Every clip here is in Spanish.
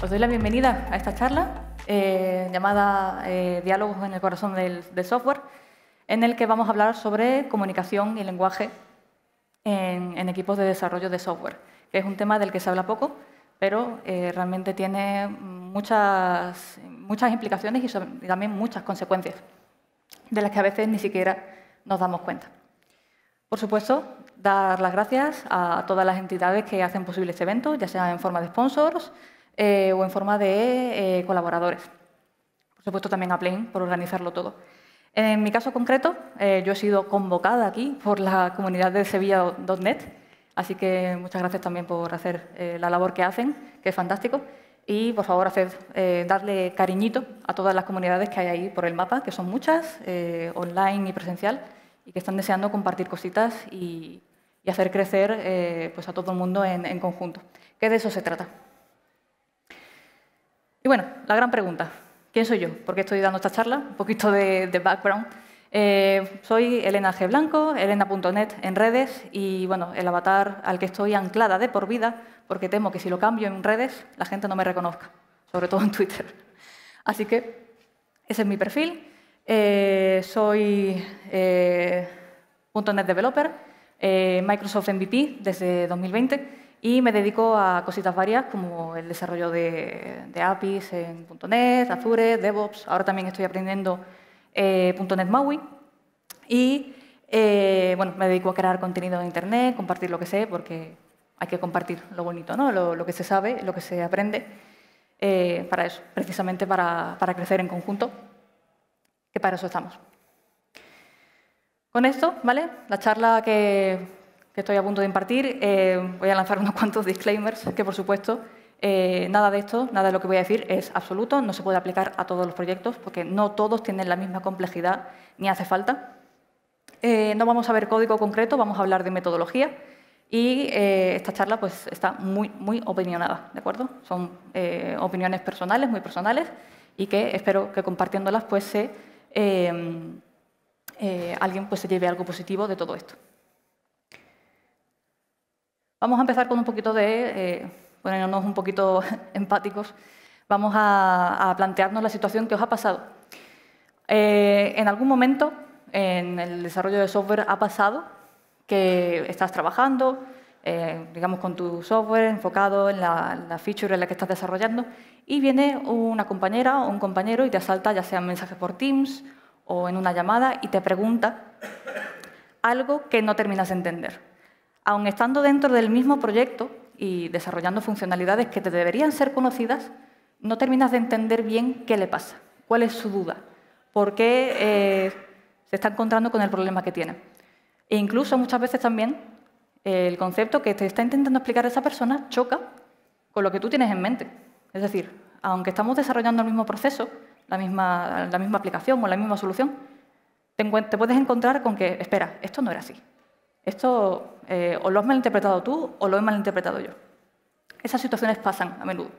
Os doy la bienvenida a esta charla llamada Diálogos en el corazón del software, en el que vamos a hablar sobre comunicación y lenguaje en equipos de desarrollo de software, que es un tema del que se habla poco, pero realmente tiene muchas implicaciones y también muchas consecuencias, de las que a veces ni siquiera nos damos cuenta. Por supuesto, dar las gracias a todas las entidades que hacen posible este evento, ya sea en forma de sponsors o en forma de colaboradores. Por supuesto, también a Plain por organizarlo todo. En mi caso concreto, yo he sido convocada aquí por la comunidad de Sevilla.net, así que muchas gracias también por hacer la labor que hacen, que es fantástico. Y, por favor, darle cariñito a todas las comunidades que hay ahí por el mapa, que son muchas, online y presencial, y que están deseando compartir cositas y hacer crecer pues a todo el mundo en conjunto. Que de eso se trata. Y bueno, la gran pregunta. ¿Quién soy yo? ¿Por qué estoy dando esta charla? Un poquito de background. Soy Elena G. Blanco, elena.net en redes y bueno, el avatar al que estoy anclada de por vida, porque temo que si lo cambio en redes la gente no me reconozca, sobre todo en Twitter. Así que ese es mi perfil. Soy .NET Developer, Microsoft MVP desde 2020 y me dedico a cositas varias como el desarrollo de APIs en .NET, Azure, DevOps. Ahora también estoy aprendiendo .NET MAUI y bueno, me dedico a crear contenido en Internet, compartir lo que sé, porque hay que compartir lo bonito, ¿no? Lo que se sabe, lo que se aprende, para eso, precisamente para crecer en conjunto, que para eso estamos. Con esto, ¿vale? La charla que estoy a punto de impartir, voy a lanzar unos cuantos disclaimers, que por supuesto, nada de esto, nada de lo que voy a decir es absoluto, no se puede aplicar a todos los proyectos, porque no todos tienen la misma complejidad, ni hace falta. No vamos a ver código concreto, vamos a hablar de metodología, y esta charla pues, está muy opinionada, ¿de acuerdo? Son opiniones personales, muy personales, y que espero que compartiéndolas pues, alguien pues, se lleve algo positivo de todo esto. Vamos a empezar con un poquito de ponernos un poquito empáticos. Vamos a plantearnos la situación que os ha pasado. En algún momento en el desarrollo de software ha pasado que estás trabajando, digamos, con tu software enfocado en la feature en la que estás desarrollando y viene una compañera o un compañero y te asalta, ya sea en mensajes por Teams o en una llamada, y te pregunta algo que no terminas de entender. Aun estando dentro del mismo proyecto y desarrollando funcionalidades que te deberían ser conocidas, no terminas de entender bien qué le pasa, cuál es su duda, por qué se está encontrando con el problema que tiene. E incluso muchas veces también el concepto que te está intentando explicar esa persona choca con lo que tú tienes en mente. Es decir, aunque estamos desarrollando el mismo proceso, la misma aplicación o la misma solución, te puedes encontrar con que, espera, esto no era así. Esto o lo has malinterpretado tú o lo he malinterpretado yo. Esas situaciones pasan a menudo.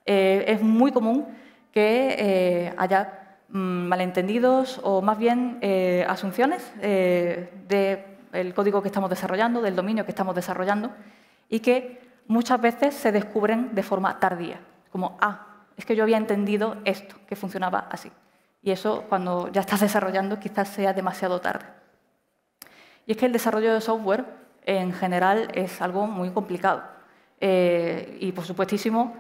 Es muy común que haya malentendidos o más bien asunciones del código que estamos desarrollando, del dominio que estamos desarrollando, y que muchas veces se descubren de forma tardía. Como, es que yo había entendido esto, que funcionaba así. Y eso, cuando ya estás desarrollando, quizás sea demasiado tarde. Y es que el desarrollo de software, en general, es algo muy complicado. Y, por supuestísimo,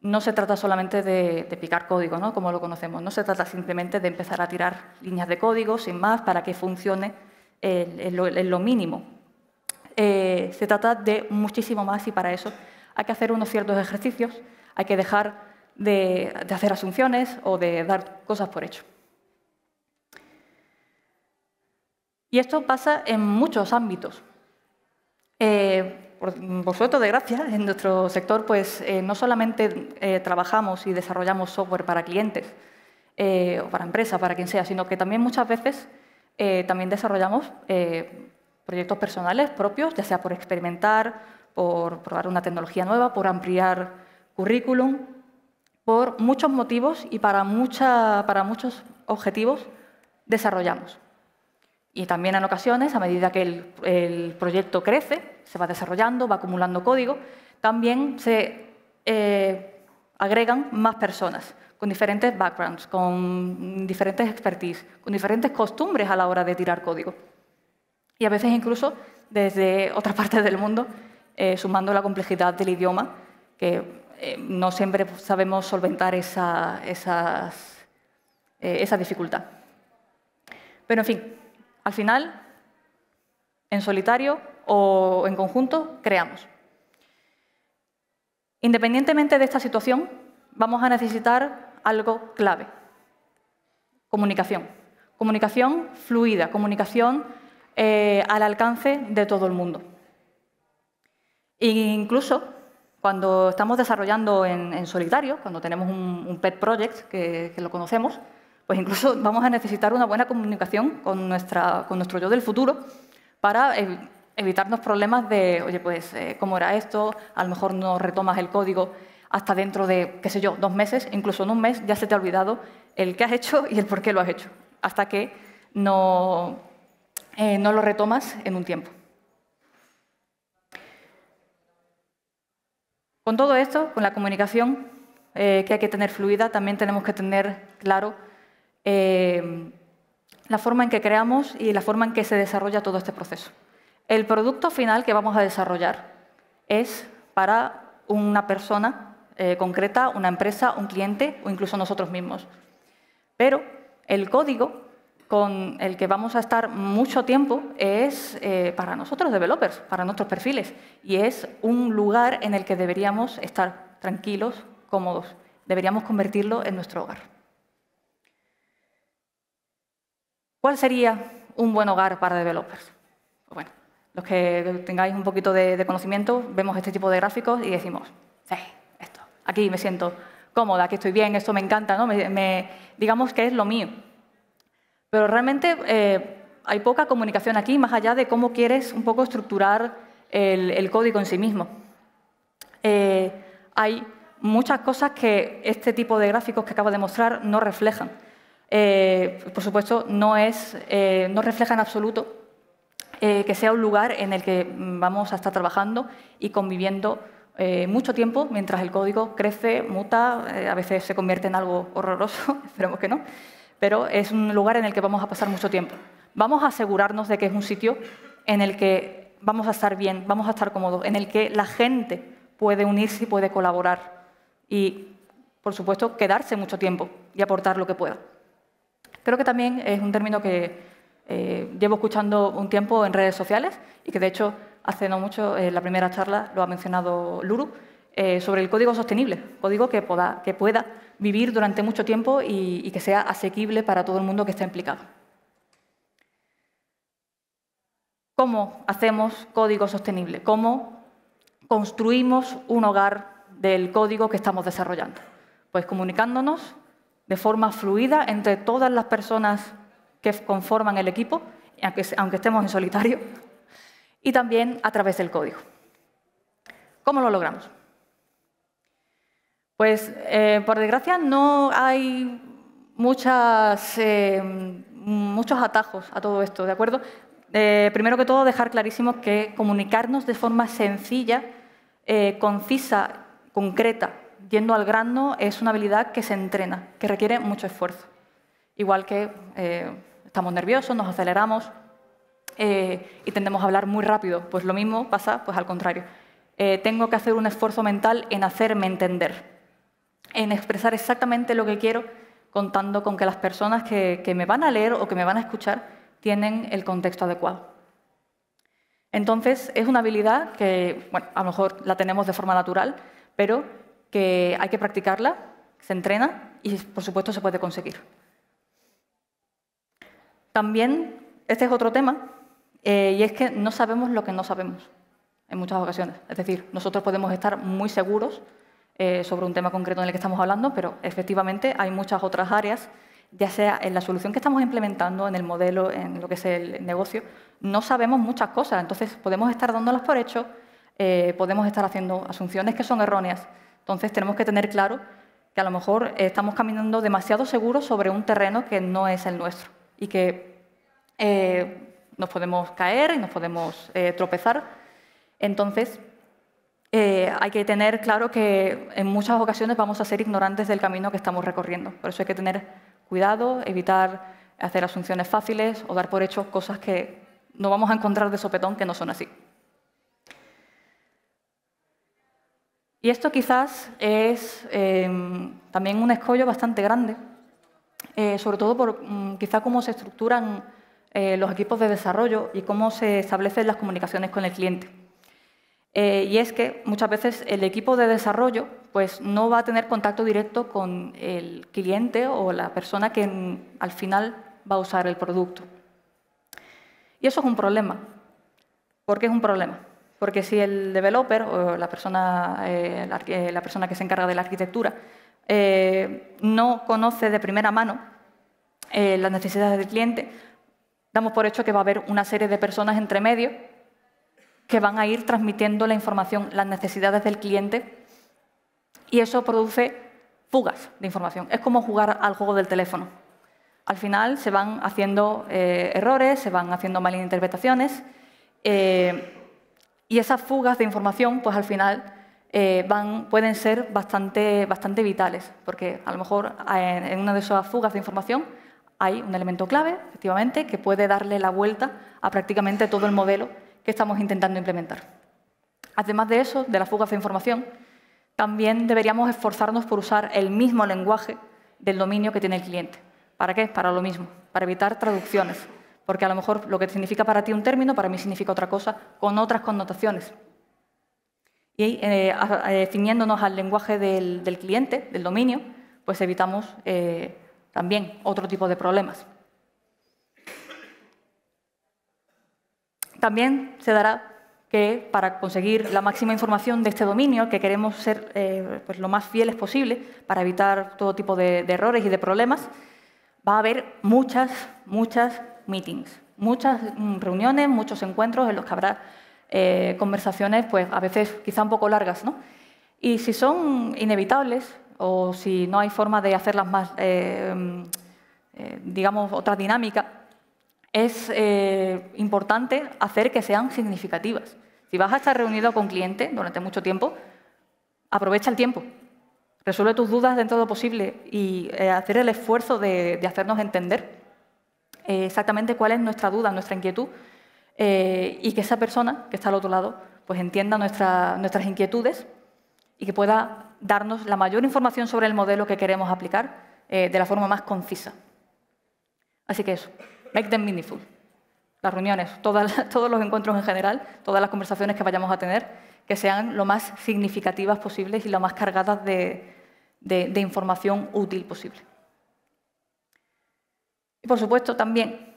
no se trata solamente de picar código, ¿no? Como lo conocemos. No se trata simplemente de empezar a tirar líneas de código, sin más, para que funcione en lo mínimo. Se trata de muchísimo más y para eso hay que hacer unos ciertos ejercicios, hay que dejar de hacer asunciones o de dar cosas por hecho. Y esto pasa en muchos ámbitos. Por suerte, de gracia, en nuestro sector pues, no solamente trabajamos y desarrollamos software para clientes o para empresas, para quien sea, sino que también muchas veces también desarrollamos proyectos personales propios, ya sea por experimentar, por probar una tecnología nueva, por ampliar currículum, por muchos motivos y para muchos objetivos desarrollamos. Y también en ocasiones, a medida que el proyecto crece, se va desarrollando, va acumulando código, también se agregan más personas con diferentes backgrounds, con diferentes expertise, con diferentes costumbres a la hora de tirar código. Y a veces incluso desde otras partes del mundo, sumando la complejidad del idioma, que no siempre sabemos solventar esa dificultad. Pero, en fin, al final, en solitario o en conjunto, creamos. Independientemente de esta situación, vamos a necesitar algo clave: comunicación. Comunicación fluida, comunicación al alcance de todo el mundo. E incluso cuando estamos desarrollando en solitario, cuando tenemos un pet project que lo conocemos, pues incluso vamos a necesitar una buena comunicación con nuestro yo del futuro para evitarnos problemas de, oye, pues, ¿cómo era esto? A lo mejor no retomas el código hasta dentro de, qué sé yo, 2 meses, incluso en un mes ya se te ha olvidado el qué has hecho y el por qué lo has hecho, hasta que no lo retomas en un tiempo. Con todo esto, con la comunicación que hay que tener fluida, también tenemos que tener claro la forma en que creamos y la forma en que se desarrolla todo este proceso. El producto final que vamos a desarrollar es para una persona concreta, una empresa, un cliente o incluso nosotros mismos. Pero el código con el que vamos a estar mucho tiempo es para nosotros, developers, para nuestros perfiles, y es un lugar en el que deberíamos estar tranquilos, cómodos. Deberíamos convertirlo en nuestro hogar. ¿Cuál sería un buen hogar para developers? Pues bueno, los que tengáis un poquito de conocimiento, vemos este tipo de gráficos y decimos, sí, esto, aquí me siento cómoda, aquí estoy bien, esto me encanta, ¿no? Digamos que es lo mío. Pero realmente hay poca comunicación aquí, más allá de cómo quieres un poco estructurar el código en sí mismo. Hay muchas cosas que este tipo de gráficos que acabo de mostrar no reflejan. Por supuesto, no refleja en absoluto que sea un lugar en el que vamos a estar trabajando y conviviendo mucho tiempo mientras el código crece, muta, a veces se convierte en algo horroroso, esperemos que no, pero es un lugar en el que vamos a pasar mucho tiempo. Vamos a asegurarnos de que es un sitio en el que vamos a estar bien, vamos a estar cómodos, en el que la gente puede unirse y puede colaborar y, por supuesto, quedarse mucho tiempo y aportar lo que pueda. Creo que también es un término que llevo escuchando un tiempo en redes sociales y que, de hecho, hace no mucho, en la primera charla lo ha mencionado Luru, sobre el código sostenible, código que pueda vivir durante mucho tiempo y que sea asequible para todo el mundo que esté implicado. ¿Cómo hacemos código sostenible? ¿Cómo construimos un hogar del código que estamos desarrollando? Pues comunicándonos de forma fluida entre todas las personas que conforman el equipo, aunque estemos en solitario, y también a través del código. ¿Cómo lo logramos? Pues, por desgracia, no hay muchos atajos a todo esto, ¿de acuerdo? Primero que todo, dejar clarísimo que comunicarnos de forma sencilla, concisa, concreta, yendo al grano, es una habilidad que se entrena, que requiere mucho esfuerzo. Igual que estamos nerviosos, nos aceleramos y tendemos a hablar muy rápido. Pues lo mismo pasa pues, al contrario. Tengo que hacer un esfuerzo mental en hacerme entender, en expresar exactamente lo que quiero, contando con que las personas que me van a leer o que me van a escuchar tienen el contexto adecuado. Entonces, es una habilidad que, bueno, a lo mejor la tenemos de forma natural, pero que hay que practicarla, se entrena y, por supuesto, se puede conseguir. También, este es otro tema, y es que no sabemos lo que no sabemos en muchas ocasiones. Es decir, nosotros podemos estar muy seguros sobre un tema concreto en el que estamos hablando, pero efectivamente hay muchas otras áreas, ya sea en la solución que estamos implementando, en el modelo, en lo que es el negocio, no sabemos muchas cosas. Entonces, podemos estar dándolas por hecho, podemos estar haciendo asunciones que son erróneas. Entonces, tenemos que tener claro que a lo mejor estamos caminando demasiado seguros sobre un terreno que no es el nuestro y que nos podemos caer y nos podemos tropezar. Entonces, hay que tener claro que en muchas ocasiones vamos a ser ignorantes del camino que estamos recorriendo. Por eso hay que tener cuidado, evitar hacer asunciones fáciles o dar por hecho cosas que no vamos a encontrar de sopetón que no son así. Y esto quizás es también un escollo bastante grande, sobre todo por quizá cómo se estructuran los equipos de desarrollo y cómo se establecen las comunicaciones con el cliente. Y es que muchas veces el equipo de desarrollo pues, no va a tener contacto directo con el cliente o la persona que al final va a usar el producto. Y eso es un problema. ¿Por qué es un problema? Porque si el developer o la persona que se encarga de la arquitectura no conoce de primera mano las necesidades del cliente, damos por hecho que va a haber una serie de personas entre medio que van a ir transmitiendo la información, las necesidades del cliente, y eso produce fugas de información. Es como jugar al juego del teléfono. Al final se van haciendo errores, se van haciendo malinterpretaciones, y esas fugas de información, pues al final pueden ser bastante vitales, porque a lo mejor en una de esas fugas de información hay un elemento clave, efectivamente, que puede darle la vuelta a prácticamente todo el modelo que estamos intentando implementar. Además de eso, de las fugas de información, también deberíamos esforzarnos por usar el mismo lenguaje del dominio que tiene el cliente. ¿Para qué? Para lo mismo, para evitar traducciones, porque a lo mejor lo que significa para ti un término, para mí significa otra cosa, con otras connotaciones. Y ciñéndonos al lenguaje del cliente, del dominio, pues evitamos también otro tipo de problemas. También se dará que para conseguir la máxima información de este dominio, que queremos ser pues lo más fieles posible para evitar todo tipo de errores y de problemas, va a haber muchas meetings, muchas reuniones, muchos encuentros en los que habrá conversaciones, pues a veces quizá un poco largas, ¿no? Y si son inevitables o si no hay forma de hacerlas más, digamos, otra dinámica, es importante hacer que sean significativas. Si vas a estar reunido con cliente durante mucho tiempo, aprovecha el tiempo. Resuelve tus dudas dentro de lo posible y hacer el esfuerzo de hacernos entender exactamente cuál es nuestra duda, nuestra inquietud, y que esa persona que está al otro lado pues entienda nuestras inquietudes y que pueda darnos la mayor información sobre el modelo que queremos aplicar de la forma más concisa. Así que eso. Make them meaningful. Las reuniones, todos los encuentros en general, todas las conversaciones que vayamos a tener, que sean lo más significativas posibles y lo más cargadas de información útil posible. Y, por supuesto, también,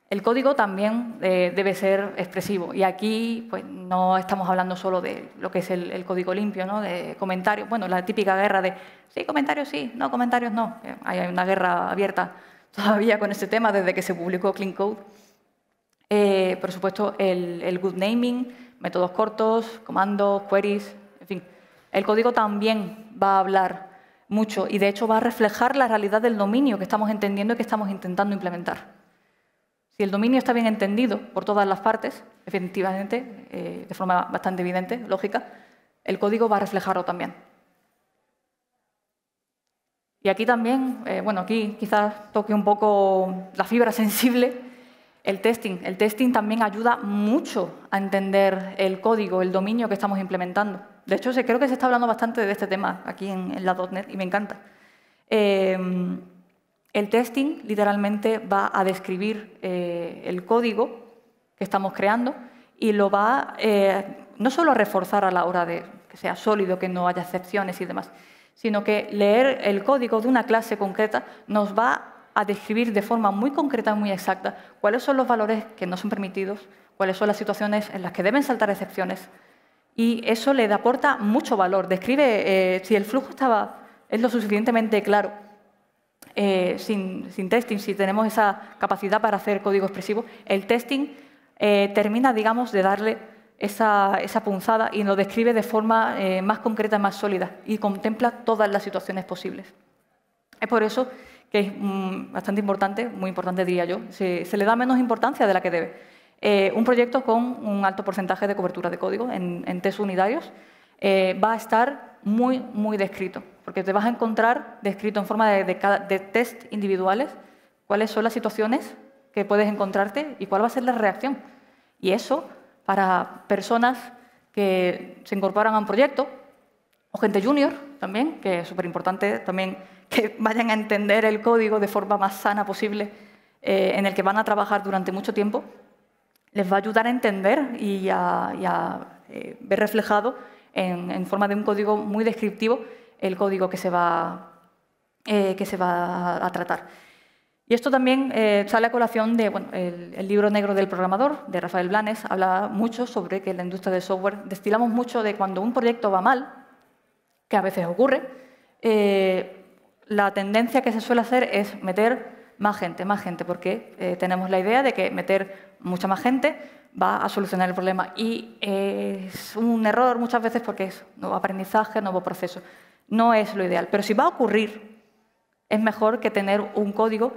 el código también debe ser expresivo. Y aquí pues, no estamos hablando solo de lo que es el código limpio, ¿no? De comentarios. Bueno, la típica guerra de sí, comentarios sí, no, comentarios no. Hay una guerra abierta todavía con este tema desde que se publicó Clean Code. Por supuesto, el good naming, métodos cortos, comandos, queries, en fin. El código también va a hablar mucho y, de hecho, va a reflejar la realidad del dominio que estamos entendiendo y que estamos intentando implementar. Si el dominio está bien entendido por todas las partes, efectivamente, de forma bastante evidente, lógica, el código va a reflejarlo también. Y aquí también, bueno, aquí quizás toque un poco la fibra sensible, el testing. El testing también ayuda mucho a entender el código, el dominio que estamos implementando. De hecho, creo que se está hablando bastante de este tema aquí en la .NET y me encanta. El testing literalmente va a describir el código que estamos creando y lo va no solo a reforzar a la hora de que sea sólido, que no haya excepciones y demás, sino que leer el código de una clase concreta nos va a describir de forma muy concreta y muy exacta cuáles son los valores que no son permitidos, cuáles son las situaciones en las que deben saltar excepciones, y eso le aporta mucho valor. Describe si el flujo es lo suficientemente claro, sin testing, si tenemos esa capacidad para hacer código expresivo, el testing termina, digamos, de darle esa punzada y lo describe de forma más concreta, más sólida y contempla todas las situaciones posibles. Es por eso que es bastante importante, muy importante diría yo, se le da menos importancia de la que debe. Un proyecto con un alto porcentaje de cobertura de código en test unitarios va a estar muy, muy descrito, porque te vas a encontrar descrito en forma de test individuales cuáles son las situaciones que puedes encontrarte y cuál va a ser la reacción. Y eso, para personas que se incorporan a un proyecto, o gente junior también, que es súper importante también que vayan a entender el código de forma más sana posible, en el que van a trabajar durante mucho tiempo, les va a ayudar a entender y a ver reflejado en forma de un código muy descriptivo el código que se va a tratar. Y esto también sale a colación de el libro negro del programador, de Rafael Blanes, habla mucho sobre que en la industria del software destilamos mucho de cuando un proyecto va mal, que a veces ocurre, la tendencia que se suele hacer es meter más gente, porque tenemos la idea de que meter mucha más gente va a solucionar el problema. Y es un error muchas veces porque es nuevo aprendizaje, nuevo proceso. No es lo ideal, pero si va a ocurrir, es mejor que tener un código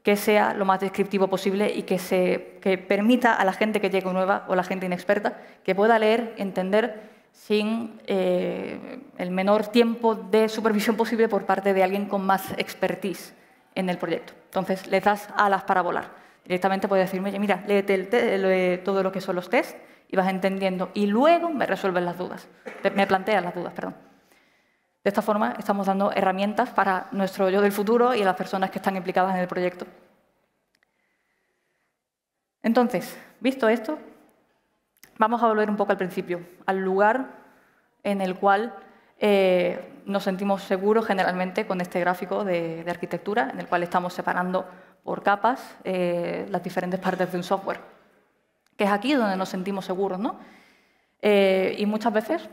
que sea lo más descriptivo posible y que permita a la gente que llegue nueva o la gente inexperta que pueda leer, entender sin el menor tiempo de supervisión posible por parte de alguien con más expertise en el proyecto. Entonces, le das alas para volar. Directamente puedes decirme, oye, mira, léete todo lo que son los tests y vas entendiendo. Y luego me resuelves las dudas, me planteas las dudas, perdón. De esta forma, estamos dando herramientas para nuestro yo del futuro y a las personas que están implicadas en el proyecto. Entonces, visto esto, vamos a volver un poco al principio, al lugar en el cual nos sentimos seguros generalmente con este gráfico de arquitectura, en el cual estamos separando por capas las diferentes partes de un software, que es aquí donde nos sentimos seguros, ¿no? Y muchas veces,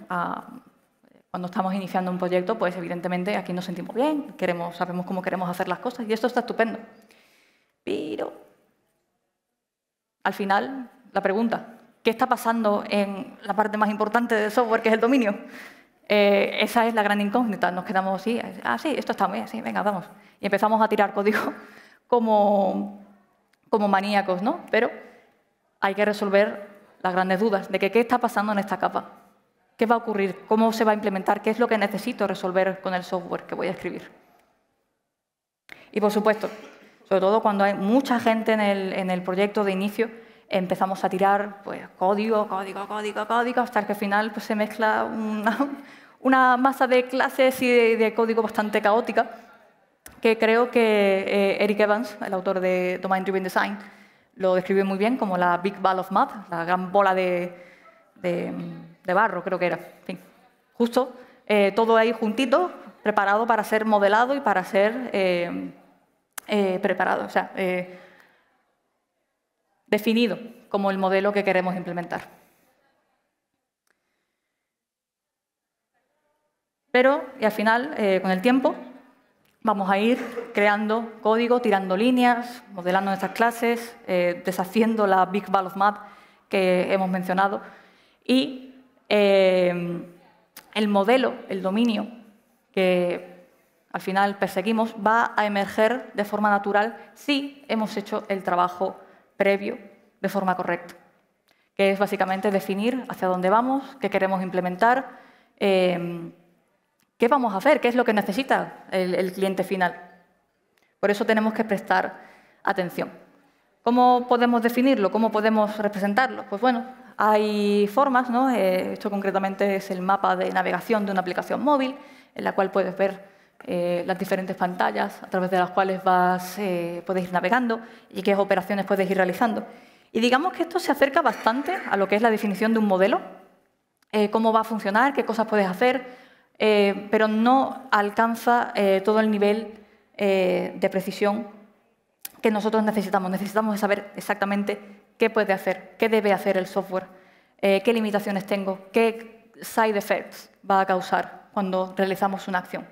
cuando estamos iniciando un proyecto, pues evidentemente aquí nos sentimos bien, sabemos cómo queremos hacer las cosas y esto está estupendo. Pero, al final, la pregunta, ¿qué está pasando en la parte más importante del software, que es el dominio? Esa es la gran incógnita. Nos quedamos así, sí, esto está muy bien, sí, venga, vamos. Y empezamos a tirar código como maníacos, ¿no? Pero hay que resolver las grandes dudas de qué está pasando en esta capa. ¿Qué va a ocurrir? ¿Cómo se va a implementar? ¿Qué es lo que necesito resolver con el software que voy a escribir? Y, por supuesto, sobre todo cuando hay mucha gente en el proyecto de inicio, empezamos a tirar pues, código, hasta que al final pues, se mezcla una masa de clases y de código bastante caótica, que creo que Eric Evans, el autor de Domain Driven Design, lo describió muy bien como la Big Ball of Mud, la gran bola de barro, creo que era. En fin, justo todo ahí juntito, preparado para ser modelado y para ser preparado, o sea, definido como el modelo que queremos implementar. Pero, y al final, con el tiempo, vamos a ir creando código, tirando líneas, modelando nuestras clases, deshaciendo la Big Ball of Mud que hemos mencionado. Y el modelo, el dominio que al final perseguimos, va a emerger de forma natural si hemos hecho el trabajo previo de forma correcta, que es básicamente definir hacia dónde vamos, qué queremos implementar, qué vamos a hacer, qué es lo que necesita el cliente final. Por eso tenemos que prestar atención. ¿Cómo podemos definirlo? ¿Cómo podemos representarlo? Pues bueno, hay formas, ¿no? Esto concretamente es el mapa de navegación de una aplicación móvil, en la cual puedes ver las diferentes pantallas a través de las cuales puedes ir navegando y qué operaciones puedes ir realizando. Y digamos que esto se acerca bastante a lo que es la definición de un modelo, cómo va a funcionar, qué cosas puedes hacer, pero no alcanza todo el nivel de precisión que nosotros necesitamos. Necesitamos saber exactamente qué puede hacer, qué debe hacer el software, qué limitaciones tengo, qué side effects va a causar cuando realizamos una acción.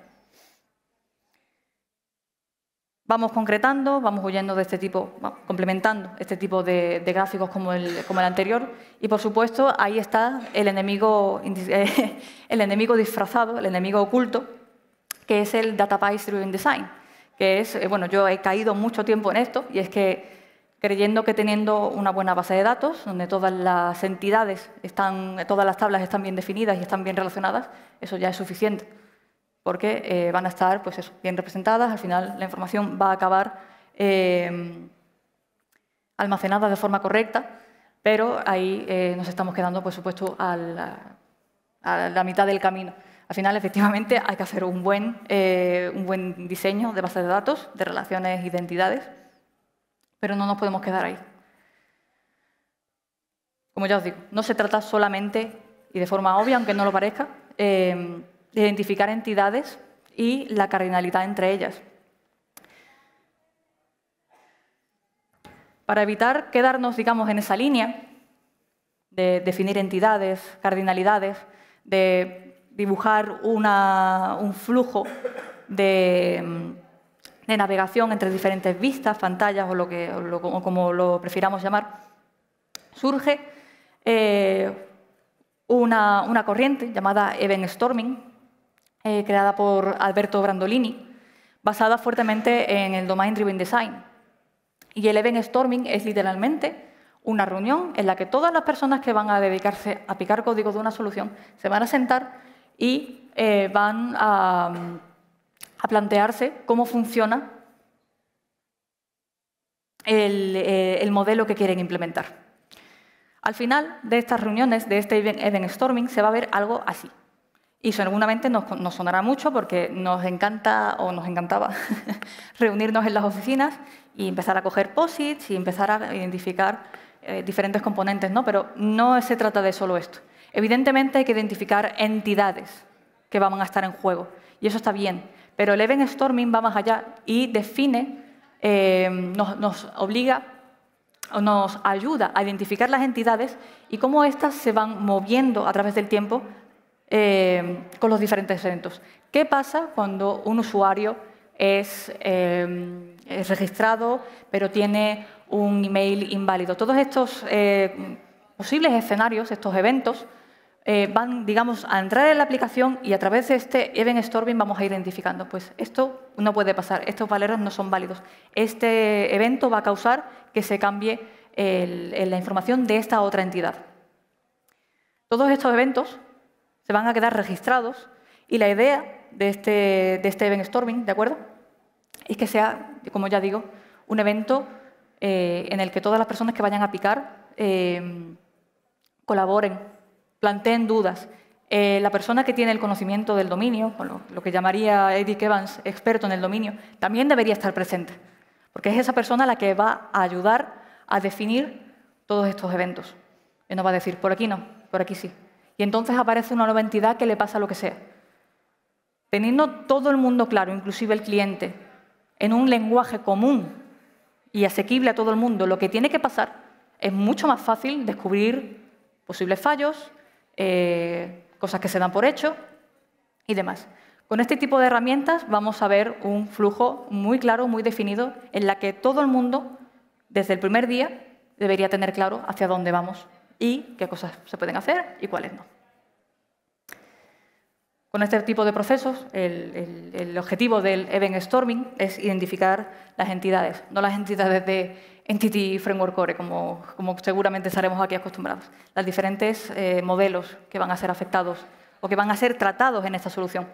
Vamos concretando, vamos huyendo de este tipo, complementando este tipo de gráficos como el anterior. Y, por supuesto, ahí está el enemigo disfrazado, el enemigo oculto, que es el Database Driven Design. Que es, bueno, yo he caído mucho tiempo en esto y es que creyendo que teniendo una buena base de datos, donde todas las entidades todas las tablas están bien definidas y están bien relacionadas, eso ya es suficiente, porque van a estar pues eso, bien representadas. Al final la información va a acabar almacenada de forma correcta, pero ahí nos estamos quedando, por supuesto, a la mitad del camino. Al final, efectivamente, hay que hacer un buen diseño de bases de datos, de relaciones y de entidades, pero no nos podemos quedar ahí. Como ya os digo, no se trata solamente, y de forma obvia, aunque no lo parezca, de identificar entidades y la cardinalidad entre ellas. Para evitar quedarnos, digamos, en esa línea de definir entidades, cardinalidades, de dibujar un flujo de navegación entre diferentes vistas, pantallas o como lo prefiramos llamar, surge una corriente llamada Event Storming, creada por Alberto Brandolini, basada fuertemente en el Domain Driven Design. Y el Event Storming es literalmente una reunión en la que todas las personas que van a dedicarse a picar código de una solución se van a sentar y van a plantearse cómo funciona el modelo que quieren implementar. Al final de estas reuniones, de este Event Storming, se va a ver algo así. Y seguramente nos sonará mucho porque nos encanta o nos encantaba reunirnos en las oficinas y empezar a coger POSITs y empezar a identificar diferentes componentes, ¿no? Pero no se trata de solo esto. Evidentemente hay que identificar entidades que van a estar en juego y eso está bien, pero el Event Storming va más allá y define, nos obliga o nos ayuda a identificar las entidades y cómo éstas se van moviendo a través del tiempo con los diferentes eventos. ¿Qué pasa cuando un usuario es registrado pero tiene un email inválido? Todos estos posibles escenarios, estos eventos, van, digamos, a entrar en la aplicación y a través de este Event Storming vamos a ir identificando, pues esto no puede pasar, estos valeros no son válidos. Este evento va a causar que se cambie la información de esta otra entidad. Todos estos eventos se van a quedar registrados y la idea de este Event Storming, ¿de acuerdo?, es que sea, como ya digo, un evento en el que todas las personas que vayan a picar colaboren, planteen dudas. La persona que tiene el conocimiento del dominio, lo que llamaría Eric Evans, experto en el dominio, también debería estar presente, porque es esa persona la que va a ayudar a definir todos estos eventos. Y nos va a decir, por aquí no, por aquí sí. Y entonces aparece una nueva entidad que le pasa lo que sea. Teniendo todo el mundo claro, inclusive el cliente, en un lenguaje común y asequible a todo el mundo, lo que tiene que pasar, es mucho más fácil descubrir posibles fallos, cosas que se dan por hecho y demás. Con este tipo de herramientas vamos a ver un flujo muy claro, muy definido, en la que todo el mundo, desde el primer día, debería tener claro hacia dónde vamos y qué cosas se pueden hacer y cuáles no. Con este tipo de procesos, el objetivo del Event Storming es identificar las entidades, no las entidades de Entity Framework Core, como seguramente estaremos aquí acostumbrados. Los diferentes modelos que van a ser afectados o que van a ser tratados en esta solución.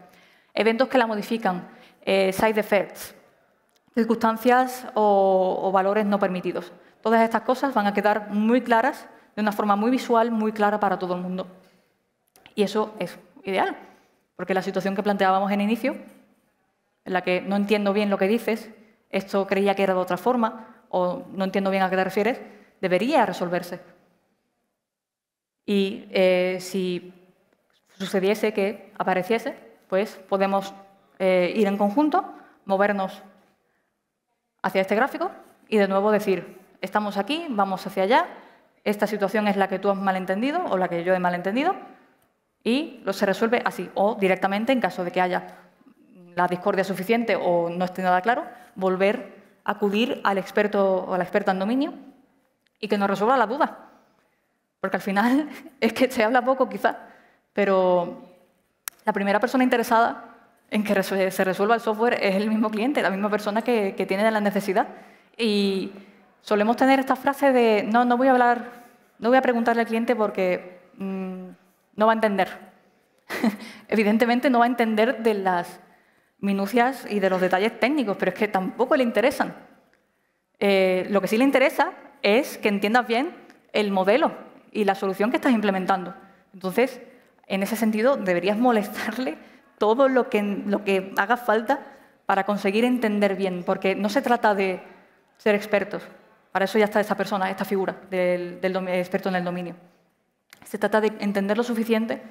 Eventos que la modifican, side effects, circunstancias o valores no permitidos. Todas estas cosas van a quedar muy claras, de una forma muy visual, muy clara para todo el mundo. Y eso es ideal, porque la situación que planteábamos en inicio, en la que no entiendo bien lo que dices, esto creía que era de otra forma, o no entiendo bien a qué te refieres, debería resolverse. Y si sucediese que apareciese, pues podemos ir en conjunto, movernos hacia este gráfico y de nuevo decir, estamos aquí, vamos hacia allá, esta situación es la que tú has malentendido o la que yo he malentendido y se resuelve así. O directamente, en caso de que haya la discordia suficiente o no esté nada claro, volver a acudir al experto o a la experta en dominio y que nos resuelva la duda. Porque al final es que se habla poco quizá, pero la primera persona interesada en que se resuelva el software es el mismo cliente, la misma persona que tiene la necesidad. Y solemos tener esta frase de no voy a preguntarle al cliente porque no va a entender. Evidentemente no va a entender de las minucias y de los detalles técnicos, pero es que tampoco le interesan. Lo que sí le interesa es que entiendas bien el modelo y la solución que estás implementando. Entonces, en ese sentido, deberías molestarle todo lo que haga falta para conseguir entender bien, porque no se trata de ser expertos. Para eso ya está esta persona, esta figura del experto en el dominio. Se trata de entender lo suficiente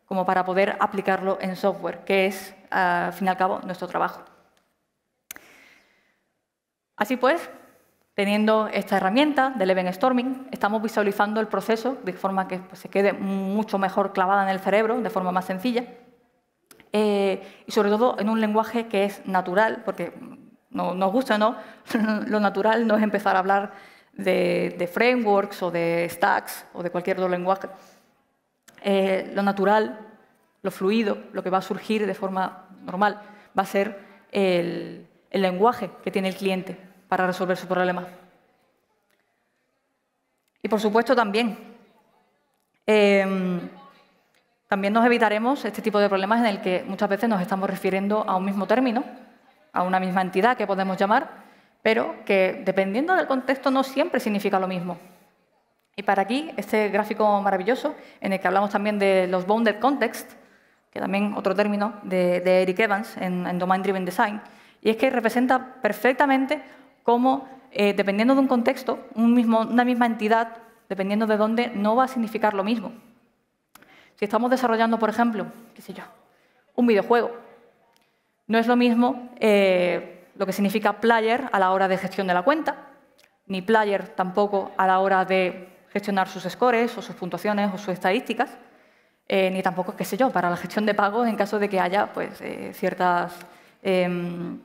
como para poder aplicarlo en software, que es, al fin y al cabo, nuestro trabajo. Así pues, teniendo esta herramienta del event storming, estamos visualizando el proceso de forma que se quede mucho mejor clavada en el cerebro, de forma más sencilla, y sobre todo en un lenguaje que es natural, porque nos gusta o no, lo natural no es empezar a hablar de frameworks o de stacks o de cualquier otro lenguaje. Lo natural, lo fluido, lo que va a surgir de forma normal, va a ser el lenguaje que tiene el cliente para resolver su problema. Y por supuesto también nos evitaremos este tipo de problemas en el que muchas veces nos estamos refiriendo a un mismo término, a una misma entidad que podemos llamar, pero que dependiendo del contexto no siempre significa lo mismo. Y para aquí, este gráfico maravilloso, en el que hablamos también de los bounded contexts, que también otro término de Eric Evans en Domain Driven Design, y es que representa perfectamente cómo, dependiendo de un contexto, una misma entidad, dependiendo de dónde, no va a significar lo mismo. Si estamos desarrollando, por ejemplo, un videojuego, no es lo mismo lo que significa player a la hora de gestión de la cuenta, ni player tampoco a la hora de gestionar sus scores o sus puntuaciones o sus estadísticas, ni tampoco, para la gestión de pagos en caso de que haya ciertas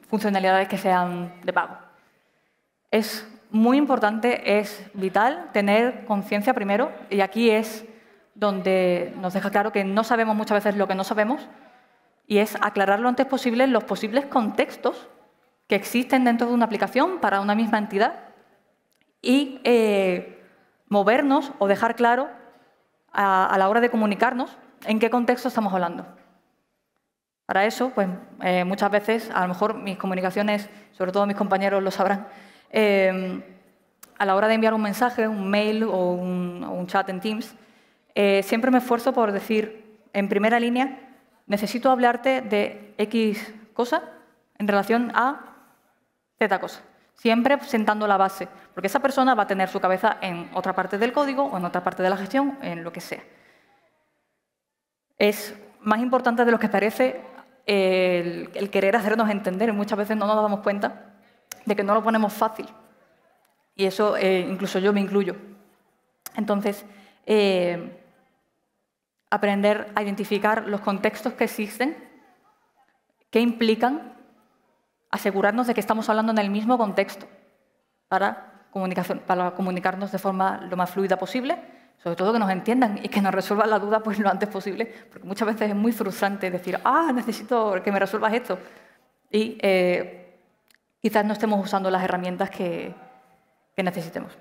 funcionalidades que sean de pago. Es muy importante, es vital tener conciencia primero, y aquí es donde nos deja claro que no sabemos muchas veces lo que no sabemos, y es aclarar lo antes posible los posibles contextos que existen dentro de una aplicación para una misma entidad y movernos o dejar claro a la hora de comunicarnos en qué contexto estamos hablando. Para eso, pues, muchas veces, a lo mejor mis comunicaciones, sobre todo mis compañeros lo sabrán, a la hora de enviar un mensaje, un mail o un chat en Teams, siempre me esfuerzo por decir en primera línea, necesito hablarte de X cosa en relación a Z cosa. Siempre sentando la base, porque esa persona va a tener su cabeza en otra parte del código o en otra parte de la gestión, en lo que sea. Es más importante de lo que parece el querer hacernos entender. Muchas veces no nos damos cuenta de que no lo ponemos fácil. Y eso incluso yo me incluyo. Entonces, aprender a identificar los contextos que existen, que implican asegurarnos de que estamos hablando en el mismo contexto para comunicarnos de forma lo más fluida posible, sobre todo que nos entiendan y que nos resuelvan la duda pues, lo antes posible, porque muchas veces es muy frustrante decir, necesito que me resuelvas esto, y quizás no estemos usando las herramientas que necesitemos.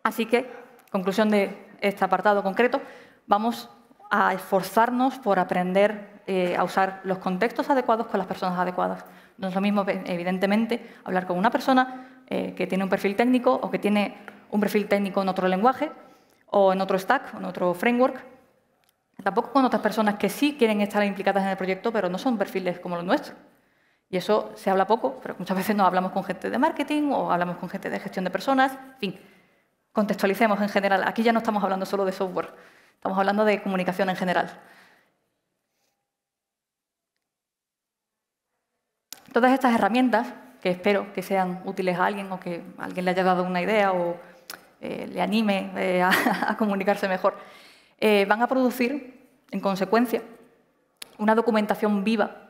Así que, conclusión de este apartado concreto, vamos a esforzarnos por aprender a usar los contextos adecuados con las personas adecuadas. No es lo mismo, evidentemente, hablar con una persona que tiene un perfil técnico o que tiene un perfil técnico en otro lenguaje o en otro stack, o en otro framework. Tampoco con otras personas que sí quieren estar implicadas en el proyecto, pero no son perfiles como los nuestros. Y eso se habla poco, pero muchas veces no hablamos con gente de marketing o hablamos con gente de gestión de personas. En fin, contextualicemos en general. Aquí ya no estamos hablando solo de software, estamos hablando de comunicación en general. Todas estas herramientas, que espero que sean útiles a alguien o que a alguien le haya dado una idea o le anime a comunicarse mejor, van a producir, en consecuencia, una documentación viva,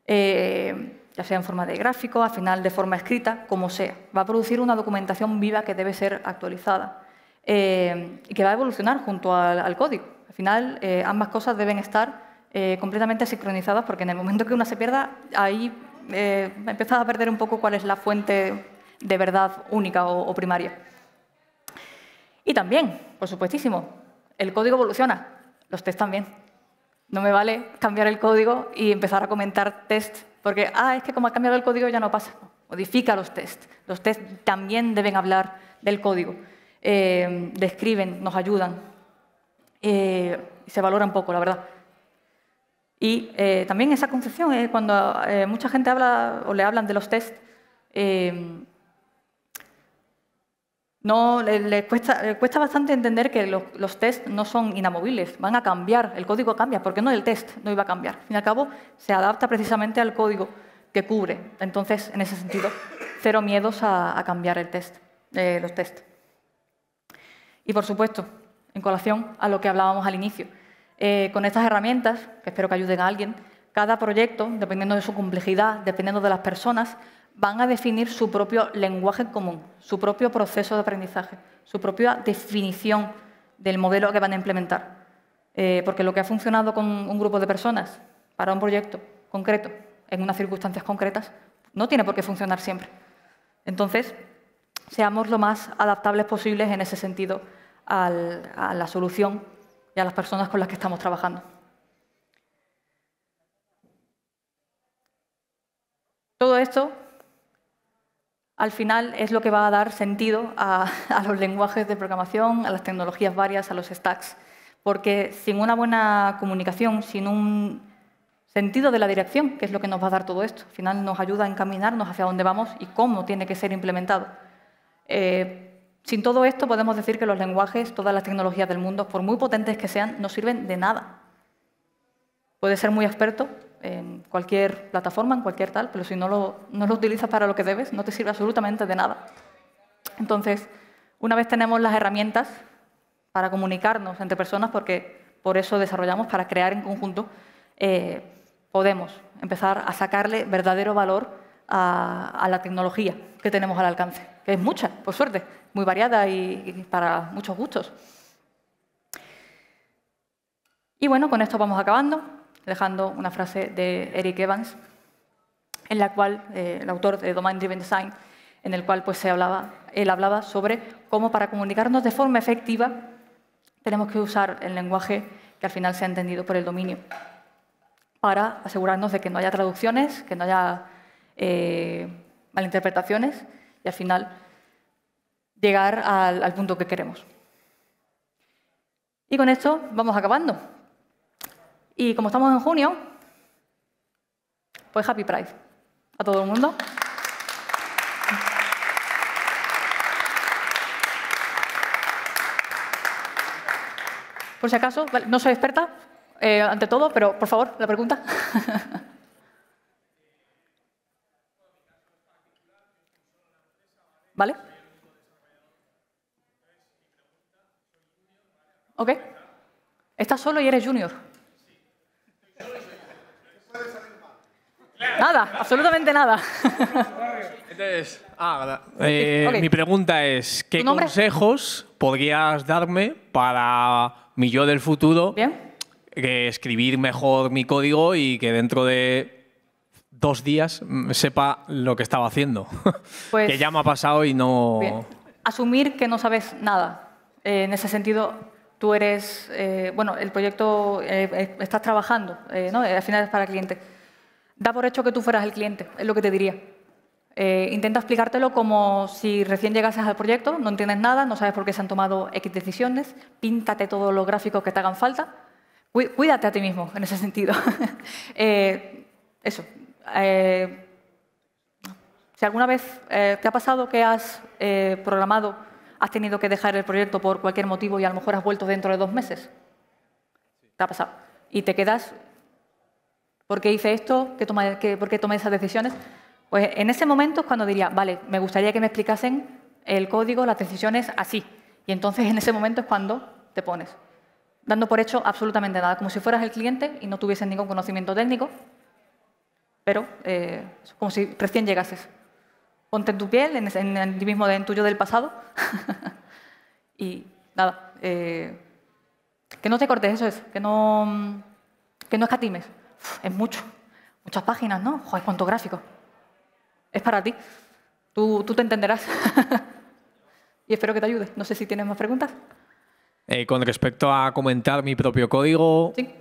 ya sea en forma de gráfico, al final de forma escrita, como sea. Va a producir una documentación viva que debe ser actualizada y que va a evolucionar junto al código. Al final, ambas cosas deben estar completamente sincronizadas, porque en el momento que una se pierda, ahí empiezas a perder un poco cuál es la fuente de verdad única o primaria. Y también, por supuestísimo, el código evoluciona, los test también. No me vale cambiar el código y empezar a comentar test, porque es que como ha cambiado el código ya no pasa. Modifica los test. Los test también deben hablar del código. Describen, nos ayudan. Se valora un poco, la verdad. Y también esa concepción, cuando mucha gente habla o le hablan de los test, le cuesta bastante entender que los test no son inamovibles, van a cambiar, el código cambia, porque no el test no iba a cambiar. Al fin y al cabo, se adapta precisamente al código que cubre. Entonces, en ese sentido, cero miedos a cambiar el test, los test. Y, por supuesto, en colación a lo que hablábamos al inicio, con estas herramientas, que espero que ayuden a alguien, cada proyecto, dependiendo de su complejidad, dependiendo de las personas, van a definir su propio lenguaje común, su propio proceso de aprendizaje, su propia definición del modelo que van a implementar. Porque lo que ha funcionado con un grupo de personas para un proyecto concreto, en unas circunstancias concretas, no tiene por qué funcionar siempre. Entonces, seamos lo más adaptables posibles en ese sentido a la solución y a las personas con las que estamos trabajando. Todo esto, al final, es lo que va a dar sentido a los lenguajes de programación, a las tecnologías varias, a los stacks. Porque sin una buena comunicación, sin un sentido de la dirección, que es lo que nos va a dar todo esto, al final nos ayuda a encaminarnos hacia dónde vamos y cómo tiene que ser implementado. Sin todo esto podemos decir que los lenguajes, todas las tecnologías del mundo, por muy potentes que sean, no sirven de nada. Puedes ser muy experto en cualquier plataforma, en cualquier tal, pero si no lo utilizas para lo que debes, no te sirve absolutamente de nada. Entonces, una vez tenemos las herramientas para comunicarnos entre personas, porque por eso desarrollamos, para crear en conjunto, podemos empezar a sacarle verdadero valor a la tecnología que tenemos al alcance, que es mucha, por suerte, muy variada y para muchos gustos. Y bueno, con esto vamos acabando, dejando una frase de Eric Evans, en la cual, el autor de Domain Driven Design, en el cual pues, él hablaba sobre cómo para comunicarnos de forma efectiva tenemos que usar el lenguaje que al final sea entendido por el dominio, para asegurarnos de que no haya traducciones, que no haya malinterpretaciones y al final llegar al punto que queremos. Y con esto vamos acabando. Y como estamos en junio, pues Happy Pride a todo el mundo. Por si acaso, no soy experta ante todo, pero por favor, la pregunta. ¿Vale? Ok. Estás solo y eres junior. Nada, absolutamente nada. Entonces, Ok. mi pregunta es, ¿qué ¿Tu nombre? consejos podrías darme para mi yo del futuro Bien. escribir mejor mi código y que dentro de 2 días sepa lo que estaba haciendo? Pues, que ya me ha pasado y no... bien. Asumir que no sabes nada. En ese sentido, tú eres... bueno, el proyecto estás trabajando, ¿no? Al final es para el cliente. Da por hecho que tú fueras el cliente, es lo que te diría. Intenta explicártelo como si recién llegases al proyecto, no entiendes nada, no sabes por qué se han tomado X decisiones, píntate todos los gráficos que te hagan falta. Cuídate a ti mismo, en ese sentido. Eso. Si alguna vez te ha pasado que has programado, has tenido que dejar el proyecto por cualquier motivo y a lo mejor has vuelto dentro de 2 meses. Te ha pasado. Y te quedas... ¿Por qué hice esto? ¿Por qué tomé esas decisiones? Pues en ese momento es cuando diría, vale, me gustaría que me explicasen el código, las decisiones así. Y entonces en ese momento es cuando te pones, dando por hecho absolutamente nada, como si fueras el cliente y no tuvieses ningún conocimiento técnico, pero como si recién llegases. Ponte en tu piel, en el mismo tuyo del pasado. Y nada, que no te cortes, eso es, que no escatimes. Es mucho, muchas páginas, ¿no? Joder, cuánto gráfico. Es para ti. Tú te entenderás. Y espero que te ayude. No sé si tienes más preguntas. Con respecto a comentar mi propio código, Sí.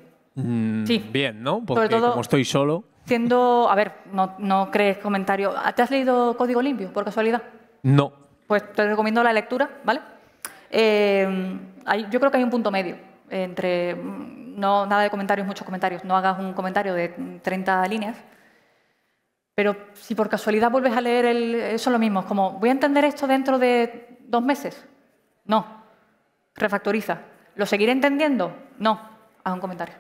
Sí. Bien, ¿no? Porque Sobre todo, como estoy solo... a ver, no crees comentario. ¿Te has leído Código Limpio, por casualidad? No. Pues te recomiendo la lectura, ¿vale? Yo creo que hay un punto medio entre nada de comentarios, muchos comentarios. No hagas un comentario de 30 líneas. Pero si por casualidad vuelves a leer eso es lo mismo. Es como, ¿voy a entender esto dentro de 2 meses? No. Refactoriza. ¿Lo seguiré entendiendo? No. Haz un comentario.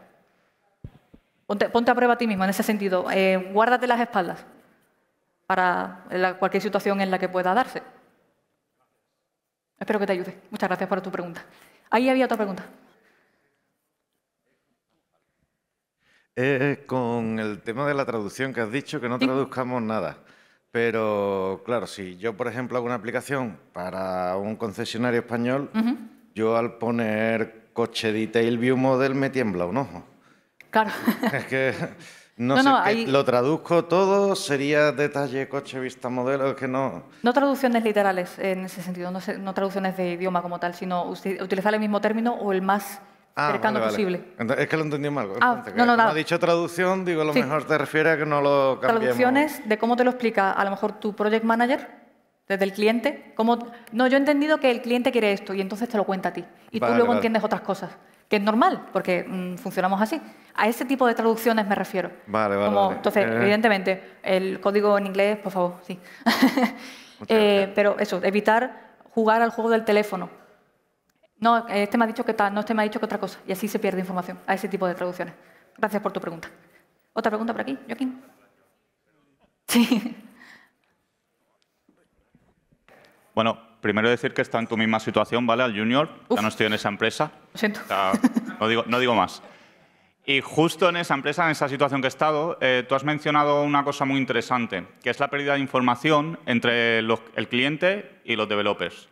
Ponte a prueba a ti mismo en ese sentido. Guárdate las espaldas para cualquier situación en la que pueda darse. Espero que te ayude. Muchas gracias por tu pregunta. Ahí había otra pregunta. Con el tema de la traducción que has dicho, que no traduzcamos nada. Pero, claro, si yo, por ejemplo, hago una aplicación para un concesionario español, yo al poner coche detail view model me tiembla un ojo. Claro. Es que no sé, ahí... lo traduzco todo, sería detalle coche vista modelo, que no... No traducciones literales en ese sentido, no traducciones de idioma como tal, sino utilizar el mismo término o el más cercano posible. Es que lo entendí mal. No. Ha dicho traducción, digo, a lo mejor te refieres a que no lo cambiemos. Traducciones de cómo te lo explica a lo mejor tu project manager, desde el cliente. No, yo he entendido que el cliente quiere esto y entonces te lo cuenta a ti. Y tú luego entiendes otras cosas. Que es normal, porque funcionamos así. A ese tipo de traducciones me refiero. Vale. Entonces, evidentemente, el código en inglés, por favor, sí. Pero eso, evitar jugar al juego del teléfono. No, este me ha dicho que tal, no, este me ha dicho que otra cosa. Y así se pierde información a ese tipo de traducciones. Gracias por tu pregunta. ¿Otra pregunta por aquí, Joaquín? Sí. Bueno, primero decir que está en tu misma situación, ¿vale? Al junior, ya no estoy en esa empresa. Lo siento. O sea, no digo más. Y justo en esa empresa, en esa situación que he estado, tú has mencionado una cosa muy interesante, que es la pérdida de información entre el cliente y los developers.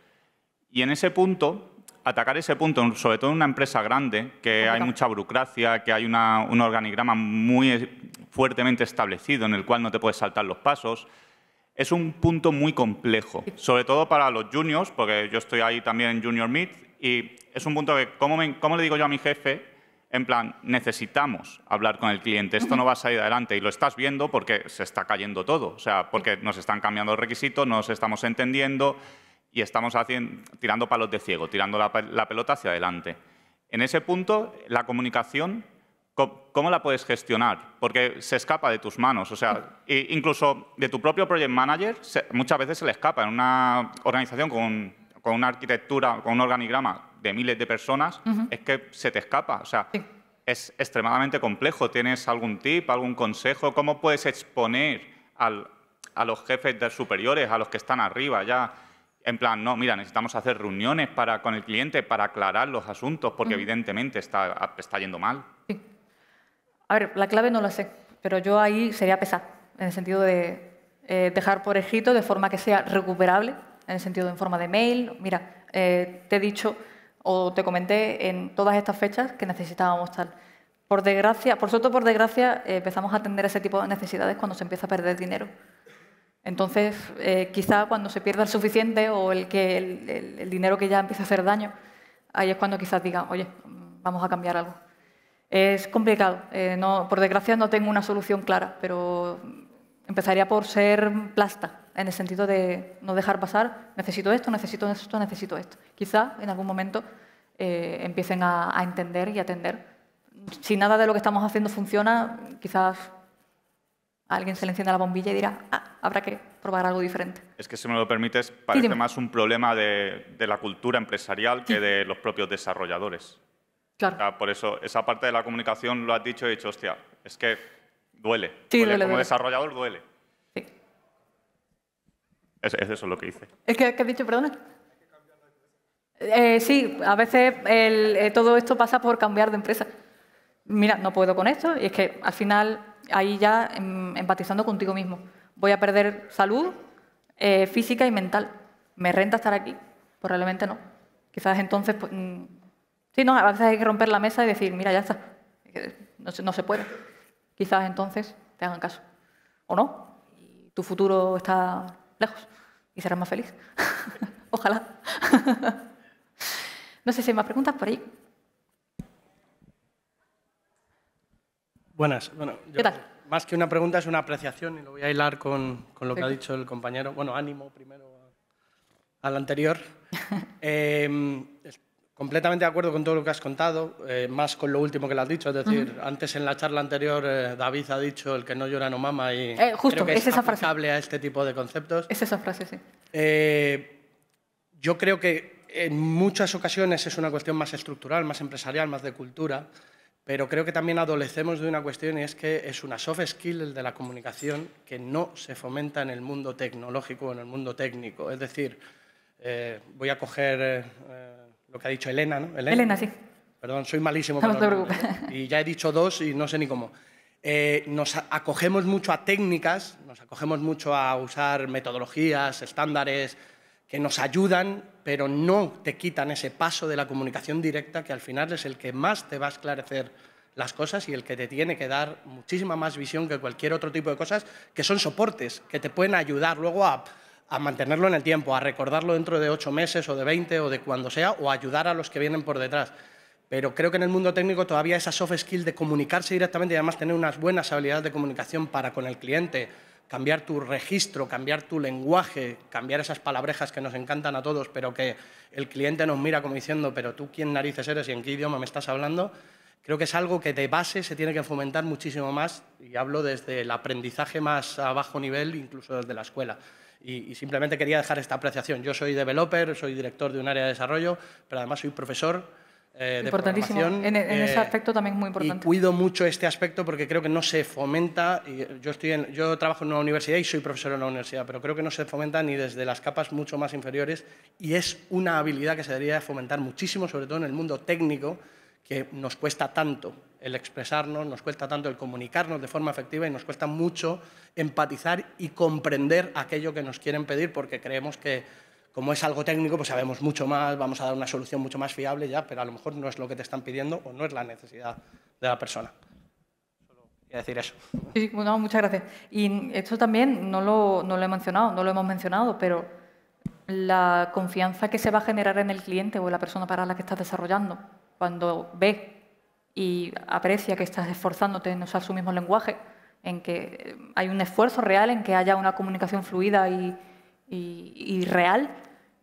Y en ese punto, atacar ese punto, sobre todo en una empresa grande, que hay mucha burocracia, que hay un organigrama muy fuertemente establecido en el cual no te puedes saltar los pasos, es un punto muy complejo, sobre todo para los juniors, porque yo estoy ahí también en Junior Meet, y es un punto que, ¿cómo le digo yo a mi jefe? En plan, necesitamos hablar con el cliente, esto no va a salir adelante, y lo estás viendo porque se está cayendo todo, o sea, porque nos están cambiando los requisitos, no nos estamos entendiendo y estamos tirando palos de ciego, tirando la pelota hacia adelante. En ese punto, la comunicación, ¿cómo la puedes gestionar? Porque se escapa de tus manos. O sea, incluso de tu propio project manager, muchas veces se le escapa. En una organización con una arquitectura, con un organigrama de miles de personas, es que se te escapa. O sea, es extremadamente complejo. ¿Tienes algún tip, algún consejo? ¿Cómo puedes exponer a los jefes superiores, a los que están arriba ya? En plan, no, mira, necesitamos hacer reuniones con el cliente para aclarar los asuntos, porque evidentemente está yendo mal. Sí. A ver, la clave no la sé, pero yo ahí sería pesar, en el sentido de dejar por escrito de forma que sea recuperable, en el sentido de en forma de mail. Mira, te he dicho o te comenté en todas estas fechas que necesitábamos tal. Por desgracia, por suerte o por desgracia, empezamos a atender ese tipo de necesidades cuando se empieza a perder dinero. Entonces, quizá cuando se pierda el suficiente o el dinero que ya empieza a hacer daño, ahí es cuando quizás diga, oye, vamos a cambiar algo. Es complicado. Por desgracia no tengo una solución clara, pero empezaría por ser plasta, en el sentido de no dejar pasar, necesito esto, necesito esto, necesito esto. Quizá en algún momento empiecen a entender y atender. Si nada de lo que estamos haciendo funciona, quizás a alguien se le encienda la bombilla y dirá, habrá que probar algo diferente. Es que, si me lo permites, parece más un problema de la cultura empresarial que de los propios desarrolladores. Claro. O sea, por eso, esa parte de la comunicación lo has dicho y he dicho, hostia, es que duele. Sí, Como desarrollador duele. Sí. Es eso lo que hice. ¿Qué has dicho, perdona? Sí, a veces todo esto pasa por cambiar de empresa. Mira, no puedo con esto, y es que al final, ahí ya empatizando contigo mismo, voy a perder salud física y mental. ¿Me renta estar aquí? Probablemente no. Quizás entonces, pues, sí, no, a veces hay que romper la mesa y decir, mira, ya está, no se puede. Quizás entonces te hagan caso. O no, y tu futuro está lejos. y serás más feliz. Ojalá. No sé si hay más preguntas por ahí. Buenas. Bueno, ¿Qué tal? Más que una pregunta es una apreciación y lo voy a hilar con lo que ha dicho el compañero. Bueno, ánimo primero al anterior. Completamente de acuerdo con todo lo que has contado, más con lo último que le has dicho. Es decir, antes en la charla anterior David ha dicho el que no llora no mama y justo, creo que es esa frase. aplicable a este tipo de conceptos. Es esa frase, sí. Yo creo que en muchas ocasiones es una cuestión más estructural, más empresarial, más de cultura, pero creo que también adolecemos de una cuestión y es que es una soft skill, el de la comunicación, que no se fomenta en el mundo tecnológico o en el mundo técnico. Es decir, voy a coger lo que ha dicho Elena, ¿no? Elena, sí. Perdón, soy malísimo No para te los nombres, ¿no? Y ya he dicho dos y no sé ni cómo. Nos acogemos mucho a técnicas, nos acogemos mucho a usar metodologías, estándares que nos ayudan, pero no te quitan ese paso de la comunicación directa, que al final es el que más te va a esclarecer las cosas y el que te tiene que dar muchísima más visión que cualquier otro tipo de cosas, que son soportes, que te pueden ayudar luego a mantenerlo en el tiempo, a recordarlo dentro de 8 meses o de 20 o de cuando sea, o ayudar a los que vienen por detrás. Pero creo que en el mundo técnico todavía esa soft skill de comunicarse directamente y además tener unas buenas habilidades de comunicación para con el cliente, cambiar tu registro, cambiar tu lenguaje, cambiar esas palabrejas que nos encantan a todos, pero que el cliente nos mira como diciendo, pero tú quién narices eres y en qué idioma me estás hablando, creo que es algo que de base se tiene que fomentar muchísimo más, y hablo desde el aprendizaje más a bajo nivel, incluso desde la escuela. Y simplemente quería dejar esta apreciación. Yo soy developer, soy director de un área de desarrollo, pero además soy profesor de programación. En ese aspecto también es muy importante. Y cuido mucho este aspecto porque creo que no se fomenta. Yo trabajo en una universidad y soy profesor en una universidad, pero creo que no se fomenta ni desde las capas mucho más inferiores y es una habilidad que se debería fomentar muchísimo, sobre todo en el mundo técnico, que nos cuesta tanto el expresarnos, nos cuesta tanto el comunicarnos de forma efectiva y nos cuesta mucho empatizar y comprender aquello que nos quieren pedir porque creemos que, como es algo técnico, pues sabemos mucho más, vamos a dar una solución mucho más fiable ya, pero a lo mejor no es lo que te están pidiendo o no es la necesidad de la persona. Solo quería decir eso. Sí, bueno, muchas gracias. Y esto también no lo he mencionado, no lo hemos mencionado, pero la confianza que se va a generar en el cliente o en la persona para la que estás desarrollando, cuando ve y aprecia que estás esforzándote en usar su mismo lenguaje, en que hay un esfuerzo real en que haya una comunicación fluida y real,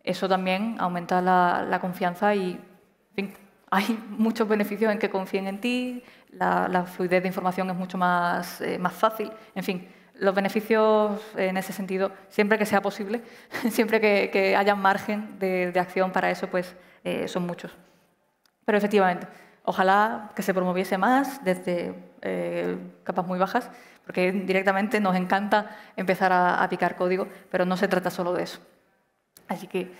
eso también aumenta la confianza y, en fin, hay muchos beneficios en que confíen en ti, la fluidez de información es mucho más fácil, en fin, los beneficios en ese sentido, siempre que sea posible, siempre que haya margen de acción para eso, pues son muchos. Pero efectivamente, ojalá que se promoviese más desde capas muy bajas, porque directamente nos encanta empezar a picar código, pero no se trata solo de eso. Así que,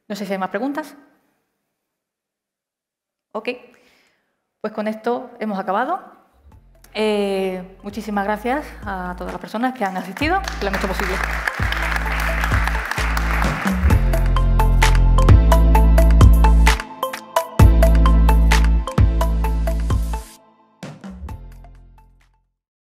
no sé si hay más preguntas. Ok, pues con esto hemos acabado. Muchísimas gracias a todas las personas que han asistido, que lo han hecho posible.